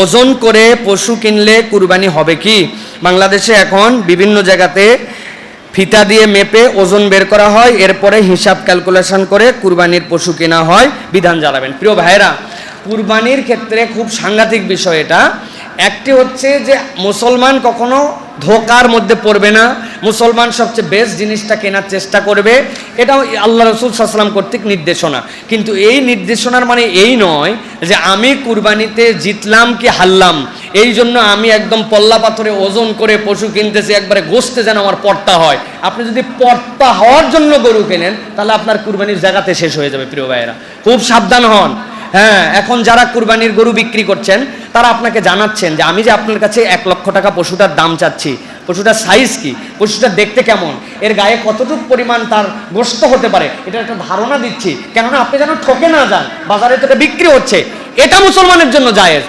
ওজন করে পশু কিনলে কুরবানি হবে কি? বাংলাদেশে এখন বিভিন্ন জায়গাতে ফিতা দিয়ে মেপে ওজন বের করা হয়, এরপরে হিসাব ক্যালকুলেশন করে কুরবানির পশু কেনা হয়। বিধান জানাবেন। প্রিয় ভাইরা, কুরবানির ক্ষেত্রে খুব সাংঘাতিক বিষয় এটা। একটি হচ্ছে যে মুসলমান কখনো ধোকার মধ্যে পড়বে না, মুসলমান সবচেয়ে বেস্ট জিনিসটা কেনার চেষ্টা করবে, এটাও আল্লাহ রসুল সাল্লাল্লাহু আলাইহি ওয়াসাল্লাম কর্তৃক নির্দেশনা। কিন্তু এই নির্দেশনার মানে এই নয় যে আমি কুরবানিতে জিতলাম কি হারলাম এই জন্য আমি একদম পল্লা পাথরে ওজন করে পশু কিনতেছি, একবারে গোশতে যেন আমার পর্তা হয়। আপনি যদি পর্তা হওয়ার জন্য গরু কেনেন তাহলে আপনার কুরবানির জায়গাতে শেষ হয়ে যাবে। প্রিয় ভাইয়েরা, খুব সাবধান হন। হ্যাঁ, এখন যারা কুরবানির গরু বিক্রি করছেন তারা আপনাকে জানাচ্ছেন যে আমি যে আপনার কাছে 1 লক্ষ টাকা পশুটার দাম চাচ্ছি, পশুটার সাইজ কি, পশুটা দেখতে কেমন, এর গায়ে কতটুকু পরিমাণ তার গোশত হতে পারে, এটা একটা ধারণা দিচ্ছি, কেননা আপনি যেন ঠকে না যান। বাজারে তো এটা বিক্রি হচ্ছে, এটা মুসলমানের জন্য জায়েজ।